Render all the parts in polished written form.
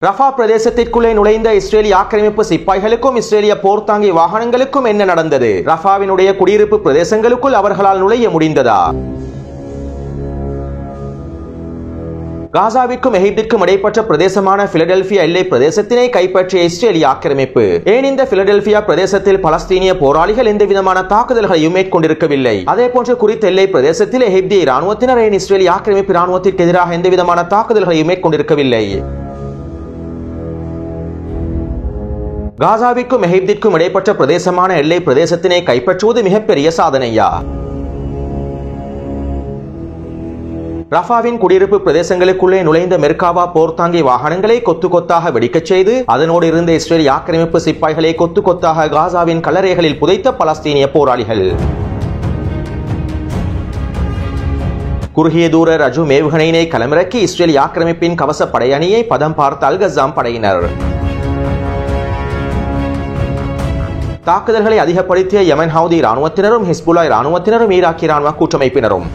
Rafah பிரதேசத்திற்குள்ளே நுழைந்த இஸ்ரேலிய ஆக்கிரமிப்பு சிப்பாய்களுக்கும் இஸ்ரேலிய போர்த்தாங்கி வாகனங்களுக்கும் என்ன நடந்தது? ரஃபாவினுடைய குடியிருப்பு பிரதேசங்களுக்குள் அவர்களால் நுழைய முடிந்ததா? காசாவிற்கும் எகிப்திற்கும் இடைப்பட்ட பிரதேசமான பிலடெல்பியா எல்லை பிரதேசத்தினை கைப்பற்றிய இஸ்ரேலிய ஆக்கிரமிப்பு. ஏன் இந்த பிலடெல்பியா பிரதேசத்தில் பலஸ்தீனிய போராளிகள் எந்த விதமான தாக்குதல்களையும் மேற்கொண்டிருக்கவில்லை? அதேபோன்று குறித்த எல்லை பிரதேசத்தில் எகிப்திய இராணுவத்தினர் ஏன் இஸ்ரேலிய ஆக்கிரமிப்பு இராணுவத்திற்கு எதிராக எந்த விதமான தாக்குதல்களையும் மேற்கொண்டிருக்கவில்லை? காசாவிற்கும் எகிப்திற்கும் இடைப்பட்ட பிரதேசமான எல்லை பிரதேசத்தினை கைப்பற்றுவது மிகப்பெரிய சாதனையா? ரஃபாவின் குடியிருப்பு பிரதேசங்களுக்குள்ளே நுழைந்த மெர்காவா போர்த்தாங்கி வாகனங்களை கொத்து கொத்தாக வெடிக்கச் செய்து அதனோடு இருந்த இஸ்ரேலிய ஆக்கிரமிப்பு சிப்பாய்களை கொத்து கொத்தாக காசாவின் கல்லறைகளில் புதைத்த பலஸ்தீனிய போராளிகள். குறுகிய தூர ரஜு ஏவுகணையினை களமிறக்கி இஸ்ரேலிய ஆக்கிரமிப்பின் கவச படையணியை பதம் பார்த்த அல் கஸாம் படையினர். தாக்குதல்களை அதிகப்படுத்திய யமன் ஹவுதி இராணுவத்தினரும் ஹிஸ்புல்லா இராணுவத்தினரும் ஈராக் இராணுவ கூட்டமைப்பினரும்.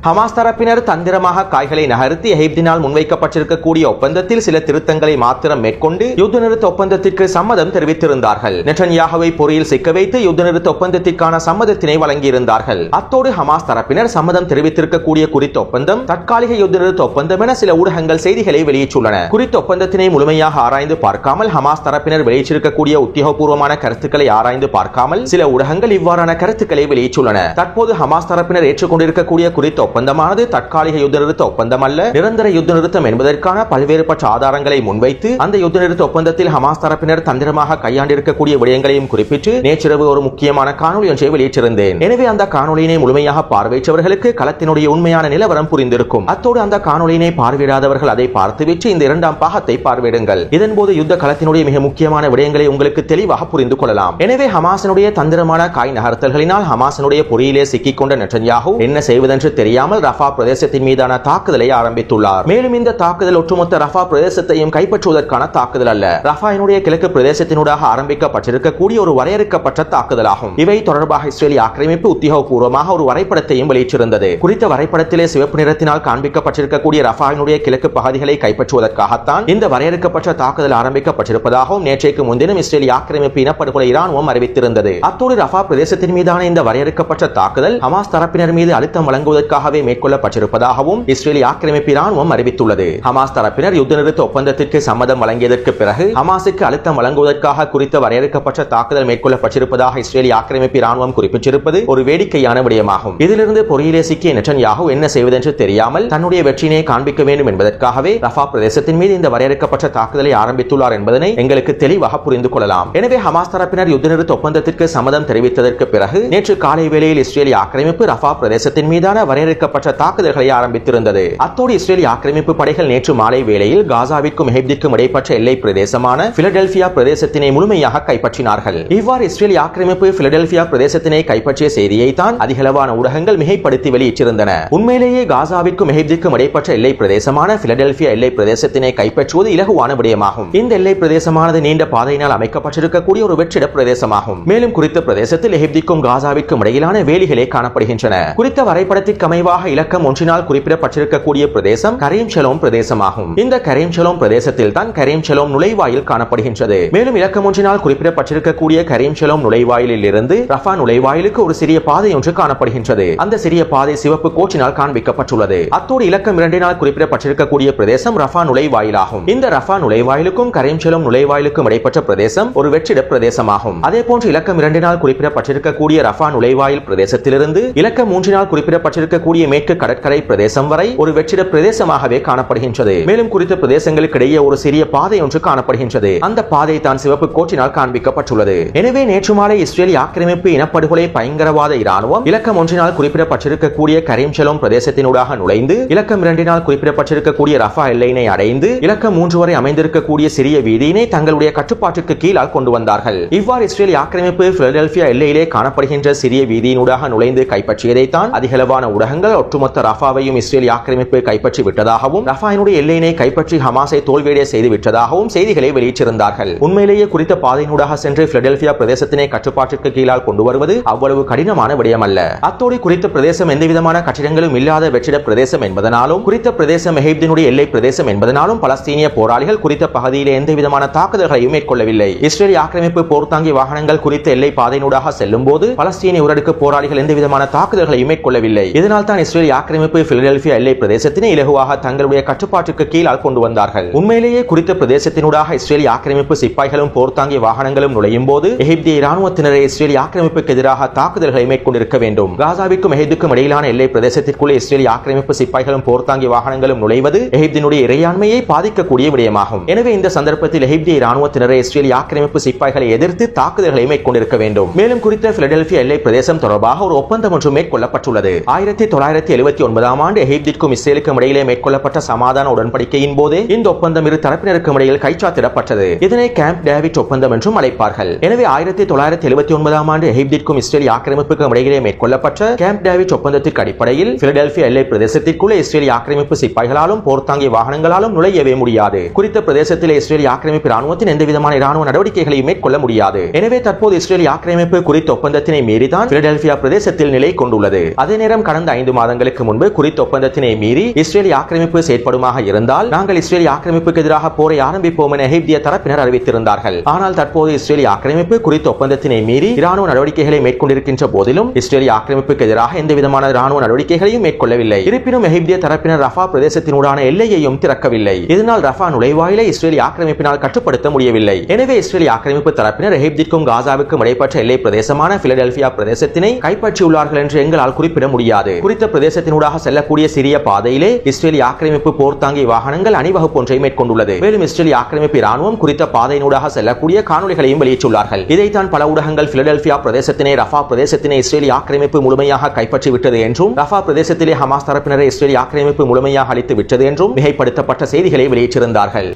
ஹமாஸ் தரப்பினர் தந்திரமாக காய்களை நகர்த்தி எகிப்தினால் முன்வைக்கப்பட்டிருக்கக்கூடிய ஒப்பந்தத்தில் சில திருத்தங்களை மாத்திரம் மேற்கொண்டு யுத்த நிறுத்த ஒப்பந்தத்திற்கு சம்மதம் தெரிவித்திருந்தார்கள். நெட்டன்யாகுவை பொறியில் சிக்க வைத்து யுத்த நிறுத்த ஒப்பந்தத்திற்கான சம்மதத்தினை வழங்கியிருந்தார்கள். அத்தோடு ஹமாஸ் தரப்பினர் சம்மதம் தெரிவித்திருக்கக்கூடிய குறித்த ஒப்பந்தம் தற்காலிக யுத்த நிறுத்த ஒப்பந்தம் என சில ஊடகங்கள் செய்திகளை வெளியிட்டுள்ளன. குறித்த ஒப்பந்தத்தினை முழுமையாக ஆராய்ந்து பார்க்காமல் ஹமாஸ் தரப்பினர் வெளியிட்டிருக்கக்கூடிய உத்தியோகபூர்வமான கருத்துக்களை ஆராய்ந்து பார்க்காமல் சில ஊடகங்கள் இவ்வாறான கருத்துக்களை வெளியிட்டுள்ளன. தற்போது ஹமாஸ் தரப்பினர் ஏற்றுக்கொண்டிருக்கக்கூடிய குறித்த ஒப்பந்தமானது தற்காலிக யுத்த நிறுத்த ஒப்பந்தம் அல்ல, நிரந்தர யுத்த நிறுத்தம் என்பதற்கான பல்வேறுபட்ட ஆதாரங்களை முன்வைத்து அந்த யுத்த நிறுத்த ஒப்பந்தத்தில் ஹமாஸ் தரப்பினர் தந்திரமாக கையாண்டிருக்கக்கூடிய விடயங்களையும் குறிப்பிட்டு நேற்றிரவு ஒரு முக்கியமான காணொலி ஒன்றை வெளியிட்டிருந்தேன். எனவே அந்த காணொலியினை முழுமையாக பார்வையிட்டவர்களுக்கு களத்தினுடைய உண்மையான நிலவரம் புரிந்திருக்கும். அத்தோடு அந்த காணொலியினை பார்வையிடாதவர்கள் அதை பார்த்துவிட்டு இந்த இரண்டாம் பாகத்தை பார்வையிடுங்கள். இதன்போது யுத்த களத்தினுடைய மிக முக்கியமான விடயங்களை உங்களுக்கு தெளிவாக புரிந்து கொள்ளலாம். எனவே ஹமாஸினுடைய தந்திரமான காய் நகர்த்தல்களினால் ஹமாஸினுடைய பொறியிலே சிக்கிக்கொண்ட நெட்டன்யாகு என்ன செய்வதென்று தெரியாமல் ரஃபா பிரதேசத்தின் மீதான தாக்குதலை ஆரம்பித்துள்ளார். மேலும் இந்த தாக்குதல் ஒட்டுமொத்த ரஃபா பிரதேசத்தையும் கைப்பற்றுவதற்கான தாக்குதல் அல்ல, ரஃபாவினுடைய கிழக்கு பிரதேசத்தினூடாக ஆரம்பிக்கப்பட்டிருக்கக்கூடிய ஒரு வரையறுக்கப்பட்ட தாக்குதலாகும். இவை தொடர்பாக இஸ்ரேலிய ஆக்கிரமிப்பு உத்தியோகபூர்வமாக ஒரு வரைபடத்தையும் வெளியிட்டிருந்தது. குறித்த வரைபடத்திலே சிவப்பு நிறத்தினால் காண்பிக்கப்பட்டிருக்கக்கூடிய ரஃபாவினுடைய கிழக்கு பகுதிகளை கைப்பற்றுவதற்காகத்தான் இந்த வரையறுக்கப்பட்ட தாக்குதல் ஆரம்பிக்கப்பட்டிருப்பதாகவும் நேற்றைக்கு முன்தினம் இஸ்ரேலிய ஆக்கிரமிப்பு இனப்படுகொலை இராணுவம் அறிவித்திருந்தது. அத்தோடு ரஃபா பிரதேசத்தின் மீதான இந்த வரையறுக்கப்பட்ட தாக்குதல் ஹமாஸ் தரப்பினர் மீது அழுத்தம் வழங்குவதற்காகவே மேற்கொள்ளப்பட்டிருப்பதாகவும் இஸ்ரேலிய ஆக்கிரமிப்பு இராணுவம் அறிவித்துள்ளது. ஹமாஸ் தரப்பினர் யுத்த நிறுத்த ஒப்பந்தத்திற்கு சம்மதம் வழங்கியதற்கு பிறகு ஹமாஸுக்கு அழுத்தம் வழங்குவதற்காக குறித்த வரையறுக்கப்பட்ட தாக்குதல் மேற்கொள்ளப்பட்டிருப்பதாக இஸ்ரேலிய ஆக்கிரமிப்பு இராணுவம் குறிப்பிட்டிருப்பது ஒரு வேடிக்கையான விடயமாகும். இதிலிருந்து பொறியிலே சிக்கிய நெட்டன்யாகு என்ன செய்வதென்று தெரியாமல் தன்னுடைய வெற்றியினை காண்பிக்க வேண்டும் என்பதற்காகவே ரஃபா பிரதேசத்தின் மீது இந்த வரையறுக்கப்பட்ட தாக்குதலை ஆரம்பித்துள்ளார் என்பதனை எங்களுக்கு தெளிவாக புரிந்து கொள்ளலாம். எனவே ஹமாஸ் தரப்பினர் யுத்த நிறுத்த ஒப்பந்தத்திற்கு சம்மதம் தெரிவித்ததற்கு பிறகு நேற்று காலை வேளையில் இஸ்ரேலிய ஆக்கிரமிப்பு ரஃபா பிரதேசத்தின் மீதான வரையறுக்கப்பட்ட தாக்குதல்களை ஆரம்பித்திருந்தது. அத்தோடு இஸ்ரேலிய ஆக்கிரமிப்பு படைகள் நேற்று மாலை வேளையில் காசாவிற்கும் எகிப்திற்கும் இடைப்பட்ட எல்லை பிரதேசமான பிலடெல்பியா பிரதேசத்தினை முழுமையாக கைப்பற்றினார்கள். இவ்வாறு இஸ்ரேலிய ஆக்கிரமிப்பு பிலடெல்பியா பிரதேசத்தினை கைப்பற்றிய செய்தியை தான் அதிகளவான ஊடகங்கள் மிகைப்படுத்தி வெளியிட்டிருந்தன. உண்மையிலேயே காசாவிற்கும் எகிப்திற்கும் இடைப்பட்ட எல்லை பிரதேசமான பிலடெல்பியா எல்லை பிரதேசத்தினை கைப்பற்றுவது இலகுவான விடயமாகும். இந்த எல்லை பிரதேசமானது நீண்ட பாதையினால் அமைக்கப்பட்டிருக்கக்கூடிய ஒரு வெற்றிட பிரதேசமாகும். மேலும் குறித்த பிரதேசத்தில் எகிப்திற்கும் காசாவிற்கும் இடையிலான வேலிகளே காணப்படுகின்றன. குறித்த வரைபடத்திற்கு அமைவாக இலக்கம் ஒன்றினால் குறிப்பிடப்பட்டிருக்கக்கூடிய பிரதேசம் கரீம் ஷலோம் பிரதேசமாகும். இந்த கரீம் ஷலோம் பிரதேசத்தில் தான் கரீம் ஷலோம் நுழைவாயில் காணப்படுகின்றது. மேலும் இலக்கம் ஒன்றினால் குறிப்பிடப்பட்டிருக்கக்கூடிய கரீம் ஷலோம் நுழைவாயிலில் இருந்து ரஃபா நுழைவாயிலுக்கு ஒரு சிறிய பாதை ஒன்று காணப்படுகின்றது. அந்த சிறிய பாதை சிவப்பு கோட்டினால் காண்பிக்கப்பட்டுள்ளது. அத்தோடு இலக்கம் 2 குறிப்பிடப்பட்டிருக்கக்கூடிய பிரதேசம் ரஃபா நுழைவாயிலாகும். இந்த ரஃபா நுழைவாயிலுக்கும் கரீம் ஷலோம் நுழைவாயிலுக்கும் இடைப்பட்ட பிரதேசம் ஒரு வெற்றிட பிரதேசமாகும். அதே போன்று இலக்கம் 2 குறிப்பிடப்பட்டிருக்கக்கூடிய ரஃபா நுழைவாயில் பிரதேசத்திலிருந்து இலக்கம் 3 குறிப்பிடப்பட்டிருக்கக்கூடிய மேற்கு கடற்கரை பிரதேசம் வரை ஒரு வெற்றிட பிரதேசமாகவே காணப்படுகின்றது. மேலும் குறித்த பிரதேசங்களுக்கு இடையே ஒரு சிறிய பாதை ஒன்று காணப்படுகின்றது. அந்த பாதை தான் சிவப்பு கோட்டினால் காண்பிக்கப்பட்டுள்ளது. எனவே நேற்று மாலை இஸ்ரேலிய ஆக்கிரமிப்பு இனப்படுகொலை பயங்கரவாத இராணுவம் இலக்கம் 1 குறிப்பிடப்பட்டிருக்கக்கூடிய கரீம் ஷலோம் பிரதேசத்தினூடாக நுழைந்து இலக்கம் 2 குறிப்பிடப்பட்டிருக்கக்கூடிய ரஃபா எல்லையினை அடைந்து இலக்கம் 3 வரை அமைந்திருக்கக்கூடிய சிறிய வீதியினை தங்களுடைய கட்டுப்பாட்டுக்கு கீழால் கொண்டு வந்தார்கள். இவ்வாறு இஸ்ரேலிய ஆக்கிரமிப்பு பிலடெல்பியா எல்லையிலே காணப்படுகின்ற சிறிய வீதியினூடாக நுழைந்து கைப்பற்றியதை தான் அதிகளவான ஊடகங்கள் தாக்குதல்கள் ஒட்டுமொத்த ரஃபாவையும் இஸ்ரேல் ஆக்கிரமிப்பு கைப்பற்றி விட்டதாகவும் ரஃபாவினுடைய எல்லையினை கைப்பற்றி ஹமாஸை தோல்வியடைய செய்து விட்டதாகவும் செய்திகளை வெளியிட்டிருந்தார்கள். உண்மையிலேயே குறித்த பாதையினூடாக சென்று பிலடெல்பியா பிரதேசத்தினை கட்டுப்பாட்டிற்கு கீழால் கொண்டு வருவது அவ்வளவு கடினமான விடயமல்ல. அத்தோடு குறித்த பிரதேசம் எந்தவிதமான கட்டிடங்களும் இல்லாத வெற்றிட பிரதேசம் என்பதனாலும் குறித்த பிரதேசம் எகிப்தினுடைய எல்லை பிரதேசம் என்பதனாலும் பலஸ்தீனிய போராளிகள் குறித்த பகுதியிலே எந்தவிதமான தாக்குதல்களையும் மேற்கொள்ளவில்லை. இஸ்ரேல் ஆக்கிரமிப்பு போர்த்தாங்கி வாகனங்கள் குறித்த எல்லை பாதையினூடாக செல்லும் போது பலஸ்தீனிய உடடுக்கு போராளிகள் எந்தவிதமான தாக்குதல்களையும் மேற்கொள்ளவில்லை. இதனால் தான் இஸ்ரேல் ஆக்கிரமிப்பு பிலடெல்பியா எல்லை பிரதேசத்தினை இலகுவாக தங்களுடைய கட்டுப்பாட்டுக்கு கீழால் கொண்டு வந்தார்கள். உண்மையிலேயே குறித்த பிரதேசத்தினூடாக இஸ்ரேல் ஆக்கிரமிப்பு சிப்பாய்களும் போர்த்தாங்கி வாகனங்களும் நுழையும் போது எகிப்திய இராணுவத்தினரை இஸ்ரேல் ஆக்கிரமிப்புக்கு எதிராக தாக்குதல்களை மேற்கொண்டிருக்க வேண்டும். காசாவிற்கும் எகிப்துக்கும் இடையிலான எல்லை பிரதேசத்திற்குள்ளே இஸ்ரேல் ஆக்கிரமிப்பு சிப்பாய்களும் போர்த்தாங்கி வாகனங்களும் நுழைவது எகிப்தினுடைய இறையாண்மையை பாதிக்கக்கூடிய விடயமாகும். எனவே இந்த சந்தர்ப்பத்தில் எகிப்திய இராணுவத்தினரை இஸ்ரேல் ஆக்கிரமிப்பு சிப்பாய்களை எதிர்த்து தாக்குதல்களை மேற்கொண்டிருக்க வேண்டும். மேலும் குறித்த பிலடெல்பியா எல்லை பிரதேசம் தொடர்பாக ஒரு ஒப்பந்தம் ஒன்று மேற்கொள்ளப்பட்டுள்ளது. 1979 ஆண்டு எகிப்திற்கும் இஸ்ரேலுக்கும் இடையிலே மேற்கொள்ளப்பட்ட சமாதான உடன்படிக்கையின் போதே இந்த ஒப்பந்தம் இரு தரப்பினருக்கும் இடையில் கைச்சாத்திடப்பட்டது. இதனை கேம்ப் டேவிட் ஒப்பந்தம் என்றும் அழைப்பார்கள். எனவே 1979 ஆண்டு எகிப்திற்கும் இஸ்ரேல் ஆக்கிரமிப்புக்கும் இடையிலே மேற்கொள்ளப்பட்ட கேம்ப் டேவிட் ஒப்பந்தத்திற்கு அடிப்படையில் பிலடெல்பியா எல்லை பிரதேசத்திற்குள்ளே இஸ்ரேல் ஆக்கிரமிப்பு சிப்பாய்களாலும் போர்த்தாங்கி வாகனங்களாலும் நுழையவே முடியாது. குறித்த பிரதேசத்தில் இஸ்ரேல் ஆக்கிரமிப்பு ராணுவத்தின் எந்தவிதமான இராணுவ நடவடிக்கைகளையும் மேற்கொள்ள முடியாது. எனவே தற்போது இஸ்ரேல் ஆக்கிரமிப்பு குறித்த ஒப்பந்தத்தினை மீறிதான் பிலடெல்பியா பிரதேசத்தில் நிலை கொண்டுள்ளது. அதே நேரம் கடந்த 5 மாதங்களுக்கு முன்பு குறித்த ஒப்பந்தத்தினை மீறி இஸ்ரேல் ஆக்கிரமிப்பு செயற்படுமாக இருந்தால் நாங்கள் இஸ்ரேல் ஆக்கிரமிப்புக்கு எதிராக போரை ஆரம்பிப்போம் என எகிப்திய தரப்பினர் அறிவித்திருந்தார்கள். ஆனால் தற்போது இஸ்ரேல் ஆக்கிரமிப்பு குறித்த ஒப்பந்தத்தினை மீறி இராணுவ நடவடிக்கைகளை மேற்கொண்டிருக்கின்ற போதிலும் இஸ்ரேல் ஆக்கிரமிப்புக்கு எதிராக எந்தவிதமான இராணுவ நடவடிக்கைகளையும் மேற்கொள்ளவில்லை. இருப்பினும் எகிப்திய தரப்பினர் ரஃபா பிரதேசத்தினூடான எல்லையையும் திறக்கவில்லை. இதனால் ரஃபா நுழைவாயிலை இஸ்ரேல் ஆக்கிரமிப்பினால் கட்டுப்படுத்த முடியவில்லை. எனவே இஸ்ரேல் ஆக்கிரமிப்பு தரப்பினர் எகிப்திற்கும் காசாவுக்கும் இடைப்பட்ட எல்லை பிரதேசமான பிலடெல்பியா பிரதேசத்தினை கைப்பற்றியுள்ளார்கள் என்று எங்களால் குறிப்பிட முடியாது. குறித்த பிரதேசத்தினூடாக செல்லக்கூடிய சிறிய பாதையிலே இஸ்ரேல் ஆக்கிரமிப்பு போர்த்தாங்கி வாகனங்கள் அணிவகுப்பு ஒன்றை மேற்கொண்டுள்ளது. மேலும் இஸ்ரேல் ஆக்கிரமிப்பு ராணுவம் குறித்த பாதையினூடாக செல்லக்கூடிய காணொலிகளையும் வெளியிட்டுள்ளார்கள். இதைத்தான் பல ஊடகங்கள் பிலடெல்பியா பிரதேசத்தினை ரஃபா பிரதேசத்தினை இஸ்ரேல் ஆக்கிரமிப்பு முழுமையாக கைப்பற்றி விட்டது என்றும் ரஃபா பிரதேசத்திலே ஹமாஸ் தரப்பினரை இஸ்ரேல் ஆக்கிரமிப்பு முழுமையாக அளித்து விட்டது என்றும் மிகைப்படுத்தப்பட்ட செய்திகளை வெளியிட்டிருந்தார்கள்.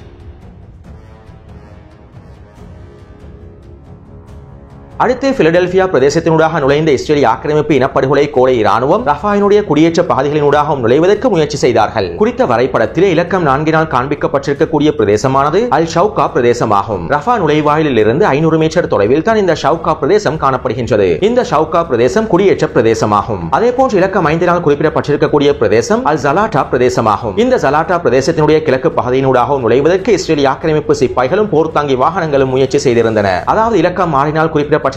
அடுத்து பிலடெல்பியா பிரதேசத்தினூடாக நுழைந்த இஸ்ரேல் ஆக்கிரமிப்பு இனப்படுகொலை கோடை இராணுவம் ரஃபாவினுடைய குடியேற்ற பகுதிகளினூடாக நுழைவதற்கு முயற்சி செய்தார்கள். குறித்த வரைபடத்திலே இலக்கம் 4 காண்பிக்கப்பட்டிருக்கக்கூடிய பிரதேசமானது அல் ஷவுகா பிரதேசமாகும். ரஃபா நுழைவாயிலில் இருந்து 500 மீட்டர் தொலைவில் தான் இந்த ஷவுகா பிரதேசம் காணப்படுகின்றது. இந்த ஷவுகா பிரதேசம் குடியேற்ற பிரதேசமாகும். அதே போன்று இலக்கம் 5 குறிப்பிடப்பட்டிருக்கக்கூடிய பிரதேசம் அல் ஜலாட்டா பிரதேசமாகும். இந்த ஜலாட்டா பிரதேசத்தினுடைய கிழக்கு பகுதியினூடாக நுழைவதற்கு இஸ்ரேல் ஆக்கிரமிப்பு சிப்பாய்களும் போர்த்தாங்கி வாகனங்களும் முயற்சி செய்திருந்தன. அதாவது இலக்கம் 6 குறிப்பிடப்பட்டிருக்கக்கூடிய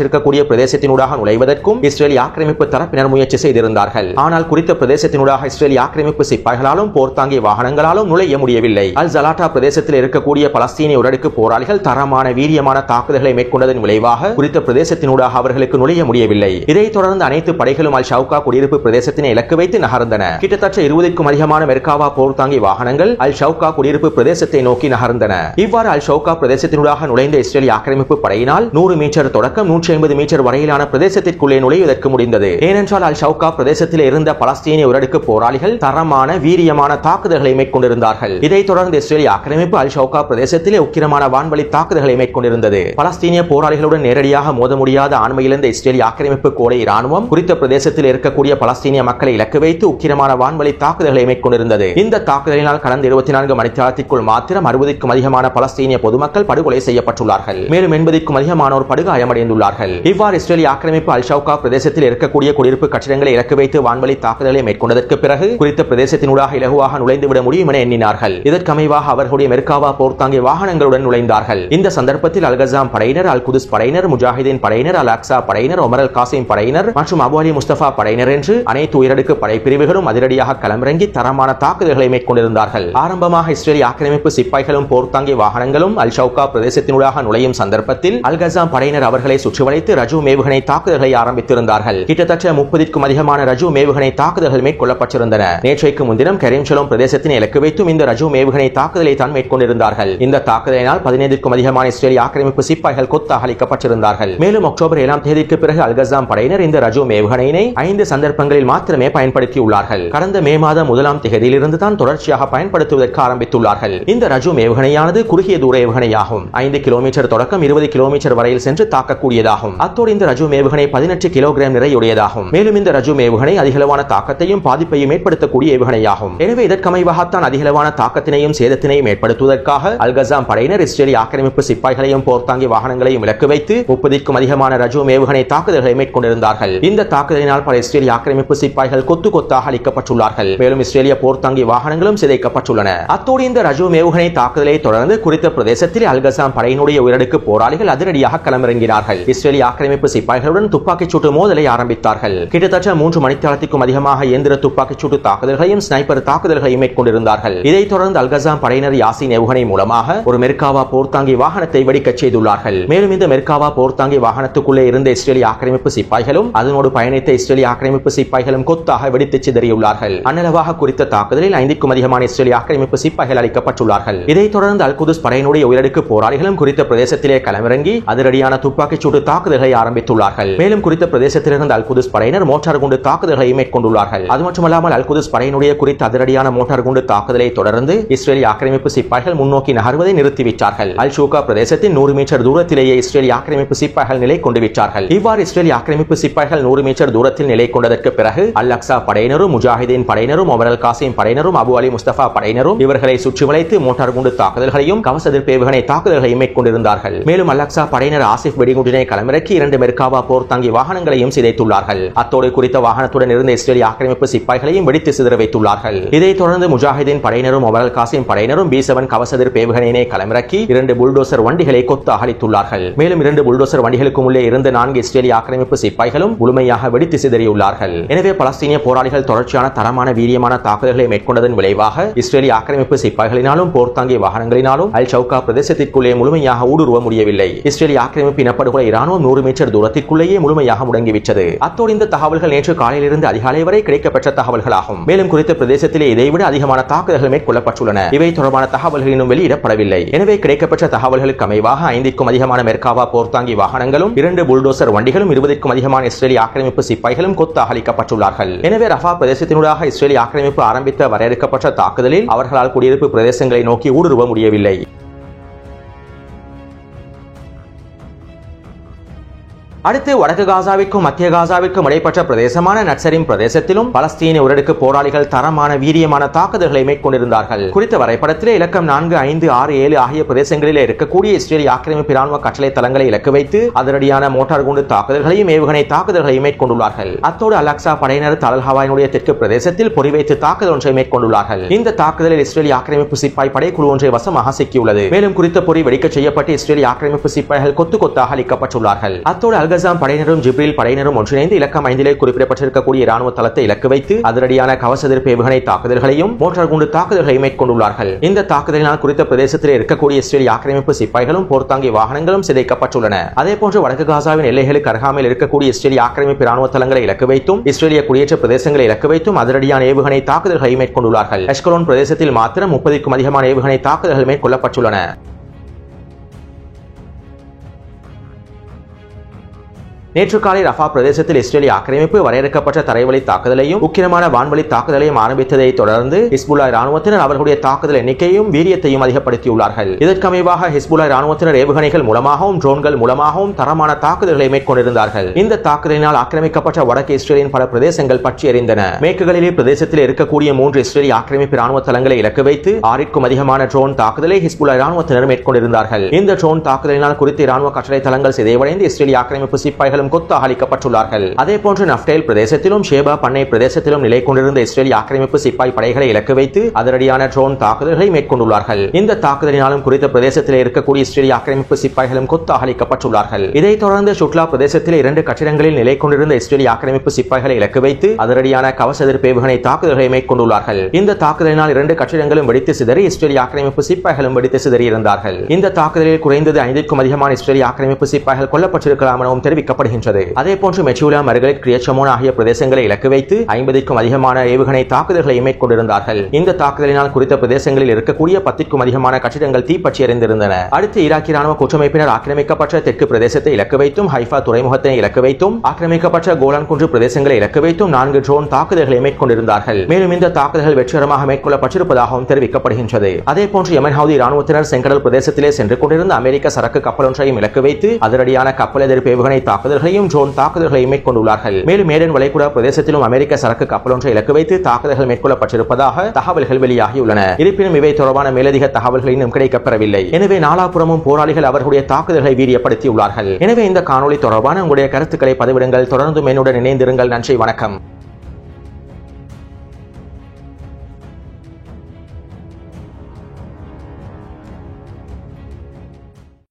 பிரதேசத்தினூடாக நுழைவதற்கும் இஸ்ரேல் ஆக்கிரமிப்பு தரப்பினர் முயற்சி செய்திருந்தார்கள். ஆனால் குறித்த பிரதேசத்தினூடாக இஸ்ரேல் ஆக்கிரமிப்பு சிப்பாய்களாலும் போர்த்தாங்கி வாகனங்களாலும் நுழைய முடியவில்லை. அல் ஜலாட்டா பிரதேசத்தில் இருக்கக்கூடிய பலஸ்தீனிய உடடுக்கு போராளிகள் தரமான வீரியமான தாக்குதல்களை மேற்கொண்டதன் விளைவாக குறித்த பிரதேசத்தினூடாக அவர்களுக்கு நுழைய முடியவில்லை. இதைத் தொடர்ந்து அனைத்து படைகளும் அல் ஷவுகா குடியிருப்பு பிரதேசத்தினை இலக்கு வைத்து நகர்ந்தன. கிட்டத்தட்ட 20க்கும் அதிகமான மெர்காவா போர்த்தாங்கி வாகனங்கள் அல் ஷவுகா குடியிருப்பு பிரதேசத்தை நோக்கி நகர்ந்தன. இவ்வாறு அல் ஷவுகா பிரதேசத்தினூடாக நுழைந்த இஸ்ரேல் ஆக்கிரமிப்பு படையினால் 100 மீட்டர் தொடக்கம் 150 மீட்டர் வரையிலான பிரதேசத்திற்குள்ளே நுழைவதற்கு முடிந்தது. ஏனென்றால் அல் ஷவுகா பிரதேசத்தில் இருந்த பலஸ்தீனிய உடடுக்கு போராளிகள் தரமான வீரியமான தாக்குதல்களை மேற்கொண்டிருந்தார்கள். இதைத் தொடர்ந்து இஸ்ரேல் ஆக்கிரமிப்பு அல் ஷவுகா பிரதேசத்திலே உக்கிரமான வான்வழி தாக்குதல்களை மேற்கொண்டிருந்தது. பலஸ்தீனிய போராளிகளுடன் நேரடியாக மோத முடியாத ஆண்மையிலிருந்த இஸ்ரேல் ஆக்கிரமிப்பு கோடை இராணுவம் குறித்த பிரதேசத்தில் இருக்கக்கூடிய பலஸ்தீனிய மக்களை இலக்கு வைத்து உக்கிரமான வான்வழி தாக்குதல்களை மேற்கொண்டிருந்தது. இந்த தாக்குதலினால் கடந்த 24 மணித்தியாலத்திற்குள் மாத்திரம் 60க்கும் அதிகமான பலஸ்தீனிய பொதுமக்கள் படுகொலை செய்யப்பட்டுள்ளார்கள். மேலும் 80க்கும் அதிகமானோர் படுகாயமடைந்துள்ளார்கள். இவ்வாறு இஸ்ரேல் ஆக்கிரமிப்பு அல் ஷவுகா பிரதேசத்தில் இருக்கக்கூடிய குடியிருப்பு கட்டிடங்களை இலக்கு வைத்து வான்வழி தாக்குதலை மேற்கொண்டதற்கு பிறகு குறித்த பிரதேசத்தினூடாக இலகுவாக நுழைந்துவிட முடியும் என எண்ணினார்கள். இதற்கமைவாக அவர்களுடைய மெர்காவா போர்த்தாங்கி வாகனங்களுடன் நுழைந்தார்கள். இந்த சந்தர்ப்பத்தில் அல் கஸாம் படையினர், அல் குதுஸ் படையினர், முஜாஹிதீன் படையினர், அல் அக்ஸா படையினர், ஒமர் அல் காசிம் படையினர் மற்றும் அபு அலி முஸ்தபா படையினர் என்று அனைத்து உயரடுக்கு படைப்பிரிவுகளும் அதிரடியாக களமிறங்கி தரமான தாக்குதல்களை மேற்கொண்டிருந்தார்கள். ஆரம்பமாக இஸ்ரேல் ஆக்கிரமிப்பு சிப்பாய்களும் போர்த்தாங்கி வாகனங்களும் அல் ஷவுகா பிரதேசத்தினூடாக நுழையும் சந்தர்ப்பத்தில் அல் கஸாம் படையினர் அவர்களை சுற்றி வளைத்து ரஜு மேவுகணை தாக்குதல்களை ஆரம்பித்திருந்தார்கள். கிட்டத்தட்ட 30க்கும் அதிகமான ரஜு மேவுகணை தாக்குதல்கள் மேற்கொள்ளப்பட்டிருந்தன. நேற்றைக்கு முன்தினம் கரீம் ஷலோம் பிரதேசத்தினை இலக்கு வைத்தும் இந்த ரஜு மேவுகணை தாக்குதலை தான் மேற்கொண்டிருந்தார்கள். இந்த தாக்குதலினால் 15க்கும் அதிகமான இஸ்ரேல் ஆக்கிரமிப்பு சிப்பாய்கள் கொத்தாக அளிக்கப்பட்டிருந்தார்கள். மேலும் அக்டோபர் 7ஆம் தேதிக்கு பிறகு அல் கஸாம் படையினர் இந்த ரஜு மேவுகணையினை 5 சந்தர்ப்பங்களில் மாத்திரமே பயன்படுத்தியுள்ளார்கள். கடந்த மே மாதம் 1ஆம் தேதியிலிருந்து தான் தொடர்ச்சியாக பயன்படுத்துவதற்கு ஆரம்பித்துள்ளார்கள். இந்த ரஜு ஏவுகணையானது குறுகிய தூர ஏவுகணையாகும். 5 கிலோமீட்டர் தொடக்கம் 20 கிலோமீட்டர் வரையில் சென்று தாக்கக்கூடியது கூடியதாகும். அத்தோடு இந்த ரஜூம் ஏவுகணை 18 கிலோகிராம் நிறையுடையதாகும். மேலும் இந்த ரஜூம் ஏவுகணை அதிகளவான தாக்கத்தையும் பாதிப்பையும் ஏற்படுத்தக்கூடிய ஏவுகணையாகும். எனவே இதற்கமைவாகத்தான் அதிகளவான தாக்கத்தினையும் சேதத்தினையும் ஏற்படுத்துவதற்காக அல்கசாம் படையினர் இஸ்ரேலிய ஆக்கிரமிப்பு சிப்பாய்களையும் போர்த்தாங்கி வாகனங்களையும் இலக்கு வைத்து 30க்கும் அதிகமான ரஜூம் ஏவுகணை தாக்குதல்களை மேற்கொண்டிருந்தார்கள். இந்த தாக்குதலினால் பல இஸ்ரேலிய ஆக்கிரமிப்பு சிப்பாய்கள் கொத்து கொத்தாக அளிக்கப்பட்டுள்ளார்கள். மேலும் இஸ்ரேலிய போர்த்தாங்கி வாகனங்களும் சிதைக்கப்பட்டுள்ளன. அத்தோடு இந்த ரஜூம் ஏவுகணை தாக்குதலை தொடர்ந்து குறித்த பிரதேசத்தில் அல்கசாம் படையினுடைய உயரடுக்கு போராளிகள் அதிரடியாக களமிறங்கினார்கள். இஸ்ரேலிய ஆக்கிரமிப்பு சிப்பாய்களுடன் துப்பாக்கிச் சூட்டு மோதலை ஆரம்பித்தார்கள். கிட்டத்தட்ட 3 மணித்தியாலத்திற்கும் அதிகமாக இயந்திர துப்பாக்கிச் சூட்டு தாக்குதல்களையும் ஸ்னைப்பர் தாக்குதல்களையும் மேற்கொண்டிருந்தார்கள். இதைத் தொடர்ந்து அல்கசாம் படையினர் யாசின் ஏவுகணை மூலமாக ஒரு மெர்காவா போர்த்தாங்கி வாகனத்தை வெடிக்கச் செய்துள்ளார்கள். மேலும் இந்த மெர்காவா போர்த்தாங்கி வாகனத்துக்குள்ளே இருந்த இஸ்ரேலிய ஆக்கிரமிப்பு சிப்பாய்களும் அதனோடு பயணித்த இஸ்ரேலிய ஆக்கிரமிப்பு சிப்பாய்களும் கொத்தாக வெடித்து சிதறியுள்ளார்கள். அன்னளவாக குறித்த தாக்குதலில் 5க்கும் அதிகமான இஸ்ரேலிய ஆக்கிரமிப்பு சிப்பாய்கள் அளிக்கப்பட்டுள்ளார்கள். இதைத் தொடர்ந்து அல் குதுஸ் படையினுடைய உயரடுக்கு போராளிகளும் குறித்த பிரதேசத்திலே களமிறங்கி அதிரடியான துப்பாக்கிச் சூட்டு தாக்குதல்களை ஆரம்பித்துள்ளார்கள். மேலும் குறித்த பிரதேசத்திலிருந்து அல் குதுஸ் படையினர் மோட்டார் குண்டு தாக்குதல்களை மேற்கொண்டுள்ளார்கள். அது மட்டுமல்லாமல் அல் குதுஸ் படையினுடைய குறித்த அதிரடியான மோட்டார் குண்டு தாக்குதலை தொடர்ந்து இஸ்ரேலிய ஆக்கிரமிப்பு சிப்பாய்கள் முன்னோக்கி நகர்வதை நிறுத்திவிட்டார்கள். அல் ஷூகா பிரதேசத்தின் 100 மீட்டர் தூரத்திலேயே இஸ்ரேலிய ஆக்கிரமிப்பு சிப்பாய்கள் நிலை கொண்டு விட்டார்கள். இவ்வாறு இஸ்ரேலிய ஆக்கிரமிப்பு சிப்பாய்கள் 100 மீட்டர் தூரத்தில் நிலை கொண்டதற்கு பிறகு அல் அக்ஸா படையினரும் முஜாஹிதீன் படையினரும் ஒமர் அல் காசிம் படையினரும் அபு அலி முஸ்தபா படையினரும் இவர்களை சுற்றி வளைத்து மோட்டார் குண்டு தாக்குதல்களையும் கவச எதிர்ப்பு ஏவுகணை தாக்குதல்களையும் மேற்கொண்டிருந்தார்கள். மேலும் அல் அக்ஸா படையினர் ஆசிப் வெடிகுண்டினை களமிறக்கி 2 மெர்காவா போர்த்தாங்கி வாகனங்களையும் சிதைத்துள்ளார்கள். அத்தோடு குறித்த வாகனத்துடன் இருந்த இஸ்ரேலிய ஆக்கிரமிப்பு சிப்பாய்களையும் வெடித்து சிதற வைத்துள்ளார்கள். இதைத் தொடர்ந்து முஜாஹிதீன் படையினரும் ஒமர் அல் காசிம் படையினரும் B7 கவச எதிர்ப்பு ஏவுகணையினை களமிறக்கி 2 புல்டோசர் வண்டிகளை கொத்தாக அளித்துள்ளார்கள். மேலும் 2 புல்டோசர் வண்டிகளுக்கு உள்ளே இருந்த 4 இஸ்ரேலிய ஆக்கிரமிப்பு சிப்பாய்களும் முழுமையாக வெடித்து சிதறியுள்ளார்கள். எனவே பலஸ்தீனிய போராளிகள் தொடர்ச்சியான தரமான வீரியமான தாக்குதல்களை மேற்கொண்டதன் விளைவாக இஸ்ரேலிய ஆக்கிரமிப்பு சிப்பாய்களினாலும் போர்த்தாங்கி வாகனங்களினாலும் அல் ஷவுகா பிரதேசத்திற்குள்ளே முழுமையாக ஊடுருவ முடியவில்லை. இஸ்ரேலிய ஆக்கிரமிப்பு இனப்படுகொலை இராணுவம் 100 மீட்டர் தூரத்திற்குள்ளேயே முழுமையாக முடங்கிவிட்டது. அத்தோடு இந்த தகவல்கள் நேற்று காலையிலிருந்து அதிகாலை வரை கிடைக்கப்பெற்ற தகவல்களாகும். மேலும் குறித்த பிரதேசத்திலே இதைவிட அதிகமான தாக்குதல்கள் மேற்கொள்ளப்பட்டுள்ளன. இவை தொடர்பான தகவல்கள் இன்னும் வெளியிடப்படவில்லை. எனவே கிடைக்கப்பெற்ற தகவல்களுக்கு அமைவாக 5க்கும் அதிகமான மெர்காவா போர்த்தாங்கி வாகனங்களும் 2 புல்டோசர் வண்டிகளும் 20க்கும் அதிகமான இஸ்ரேலிய ஆக்கிரமிப்பு சிப்பாய்களும் கொத்தாக அளிக்கப்பட்டுள்ளார்கள். எனவே ரஃபா பிரதேசத்தினூடாக இஸ்ரேலிய ஆக்கிரமிப்பு ஆரம்பித்த வரையறுக்கப்பட்ட தாக்குதலில் அவர்களால் குடியிருப்பு பிரதேசங்களை நோக்கி ஊடுருவ முடியவில்லை. அடுத்து வடக்கு காசாவிற்கும் மத்திய காசாவிற்கும் இடைப்பட்ட பிரதேசமான நட்சரிம் பிரதேசத்திலும் பலஸ்தீன உயரடுக்கு போராளிகள் தரமான வீரியமான தாக்குதல்களை மேற்கொண்டிருந்தார்கள். குறித்த வரைபடத்திலே இலக்கம் 4, 5, 6, 7 ஆகிய பிரதேசங்களிலே இருக்கக்கூடிய இஸ்ரேலிய ஆக்கிரமிப்பு ராணுவ கட்டளை தளங்களை இலக்கு வைத்து அதிரடியான மோட்டார் குண்டு தாக்குதல்களையும் ஏவுகணை தாக்குதல்களையும் மேற்கொண்டுள்ளார்கள். அத்தோடு அல் அக்ஸா படையினர் தல் ஹவாயினுடைய தெற்கு பிரதேசத்தில் பொறிவைத்து தாக்குதல் ஒன்றை மேற்கொண்டுள்ளார்கள். இந்த தாக்குதலில் இஸ்ரேலிய ஆக்கிரமிப்பு சிப்பாய் படைக்குழு ஒன்றை வசமாக சிக்கியுள்ளது. மேலும் குறித்த பொறி வெடிக்க செய்யப்பட்டு இஸ்ரேலிய ஆக்கிரமிப்பு சிப்பாய்கள் கொத்து கொத்தாக அளிக்கப்பட்டுள்ளார்கள். அத்தோடு அல்கசாம் படையினரும் ஜிப்ரீல் படையினரும் ஒன்றிணைந்து இலக்கம் 5 குறிப்பிடப்பட்டிருக்கக்கூடிய இராணுவ தளத்தை இலக்கு வைத்து அதிரடியான கவச எதிர்ப்பு ஏவுகணை தாக்குதல்களையும் மோட்டார் குண்டு தாக்குதல்களையும் மேற்கொண்டுள்ளார்கள். இந்த தாக்குதலினால் குறித்த பிரதேசத்தில் இருக்கக்கூடிய இஸ்ரேலிய ஆக்கிரமிப்பு சிப்பாய்களும் போர்த்தாங்கி வாகனங்களும் சிதைக்கப்பட்டுள்ளன. அதேபோன்று வடக்கு காசாவின் எல்லைகளுக்கு அருகாமையில் இருக்கக்கூடிய இஸ்ரேலிய ஆக்கிரமிப்பு இராணுவ தளங்களை இலக்கு வைத்தும் இஸ்ரேலிய குடியேற்ற பிரதேசங்களை இலக்கு வைத்தும் அதிரடியான ஏவுகணை தாக்குதல்களை மேற்கொண்டுள்ளார்கள். அஷ்கலோன் பிரதேசத்தில் மாத்திரம் 30க்கும் அதிகமான ஏவுகணை தாக்குதல்கள் மேற்கொள்ளப்பட்டுள்ளன. நேற்று காலை ரஃபா பிரதேசத்தில் இஸ்ரேலிய ஆக்கிரமிப்பு வரையறுக்கப்பட்ட தரைவழி தாக்குதலையும் உக்கிரமான வான்வழி தாக்குதலையும் ஆரம்பித்ததை தொடர்ந்து ஹிஸ்புல்லா ராணுவத்தினர் அவர்களுடைய தாக்குதல் எண்ணிக்கையும் வீரியத்தையும் அதிகப்படுத்தியுள்ளார்கள். இதற்கமைவாக ஹிஸ்புல்லா ராணுவத்தினர் ஏவுகணைகள் மூலமாகவும் ட்ரோன்கள் மூலமாகவும் தரமான தாக்குதல்களை மேற்கொண்டிருந்தார்கள். இந்த தாக்குதலினால் ஆக்கிரமிக்கப்பட்ட வடக்கு இஸ்ரேலின் பல பிரதேசங்கள் பற்றி எறிந்தன. மேற்கு பிரதேசத்தில் இருக்கக்கூடிய 3 இஸ்ரேலிய ஆக்கிரமிப்பு ராணுவ தளங்களை இலக்கு வைத்து 6க்கும் அதிகமான ட்ரோன் தாக்குதலை ஹிஸ்புல்லா ராணுவத்தினர் மேற்கொண்டிருந்தார்கள். இந்த ட்ரோன் தாக்குதலினால் குறித்த ராணுவ கட்டளை தளங்கள் சிதைவடைந்து இஸ்ரேலிய ஆக்கிரமிப்பு சிப்பாய்கள் கொத்தாக அளிக்கப்பட்டுள்ளார்கள். அதேபோன்று நஃப்டேல் பிரதேசத்திலும் ஷேபா பண்ணை பிரதேசத்திலும் நிலை கொண்டிருந்த இஸ்ரேலிய ஆக்கிரமிப்பு சிப்பாய் படைகளை இலக்கு வைத்து அதிரடியான ட்ரோன் தாக்குதல்களை மேற்கொண்டுள்ளார்கள். இந்த தாக்குதலினாலும் குறித்த பிரதேசத்தில் இருக்கக்கூடிய இஸ்ரேலிய ஆக்கிரமிப்பு சிப்பாய்களும் கொத்தாக அளிக்கப்பட்டுள்ளார்கள். இதைத் தொடர்ந்து ஷுட்லா பிரதேசத்தில் 2 கட்டிடங்களில் நிலை கொண்டிருந்த இஸ்ரேலிய ஆக்கிரமிப்பு சிப்பாய்களை இலக்கு வைத்து அதிரடியான கவச எதிர்ப்பு ஏவுகணை தாக்குதல்களை மேற்கொண்டுள்ளார்கள். இந்த தாக்குதலினால் 2 கட்டிடங்களும் வெடித்து சிதறி இஸ்ரேலிய ஆக்கிரமிப்பு சிப்பாய்களும் வெடித்து சிதறி இருந்தார்கள். இந்த தாக்குதலில் குறைந்தது 5க்கும் அதிகமான இஸ்ரேலிய ஆக்கிரமிப்பு சிப்பாய்கள் கொல்லப்பட்டிருக்கலாம் எனவும் தெரிவிக்கப்படுகிறது. தெரிவிக்கப்படுகின்றது. அதேபோன்று மெச்சூலா, மர்கரெட், கிரியச்சமோன் ஆகிய பிரதேசங்களை இலக்கு வைத்து 50க்கும் அதிகமான ஏவுகணை தாக்குதல்களை மேற்கொண்டிருந்தார்கள். இந்த தாக்குதலினால் குறித்த பிரதேசங்களில் இருக்கக்கூடிய 10க்கும் அதிகமான கட்டிடங்கள் தீப்பற்றி எறிந்திருந்தன. அடுத்து ஈராக்கிய ராணுவ குற்றமைப்பினர் ஆக்கிரமிக்கப்பட்ட தெற்கு பிரதேசத்தை இலக்கு வைத்தும், ஹைஃபா துறைமுகத்தை இலக்கு வைத்தும், ஆக்கிரமிக்கப்பட்ட கோலான் குன்று பிரதேசங்களை இலக்கு வைத்தும் 4 ட்ரோன் தாக்குதல்களை மேற்கொண்டிருந்தார்கள். மேலும் இந்த தாக்குதல்கள் வெற்றிகரமாக மேற்கொள்ளப்பட்டிருப்பதாகவும் தெரிவிக்கப்படுகின்றது. அதேபோன்று யமன் ஹவுதி ராணுவத்தினர் செங்கடல் பிரதேசத்திலே சென்று கொண்டிருந்த அமெரிக்க சரக்கு கப்பல் ஒன்றையும் இலக்கு வைத்து அதிரடியான கப்பல் எதிர்ப்பு ஏவுகணை தாக்குதல்களையும் ட்ரோன் தாக்குதல்களையும் மேற்கொண்டுள்ளார்கள். மேலும் ஏடன் வளைகுடா பிரதேசத்திலும் அமெரிக்க சரக்கு கப்பல் ஒன்றை இலக்கு வைத்து தாக்குதல்கள் மேற்கொள்ளப்பட்டிருப்பதாக தகவல்கள் வெளியாகியுள்ளன. இருப்பினும் இவை தொடர்பான மேலதிக தகவல்கள் இன்னும் கிடைக்கப்பெறவில்லை. எனவே நாலாபுறமும் போராளிகள் அவர்களுடைய தாக்குதல்களை வீரியப்படுத்தியுள்ளார்கள். எனவே இந்த காணொளி தொடர்பான உங்களுடைய கருத்துக்களை பதிவிடுங்கள். தொடர்ந்து என்னுடன் இணைந்திருங்கள். நன்றி, வணக்கம்.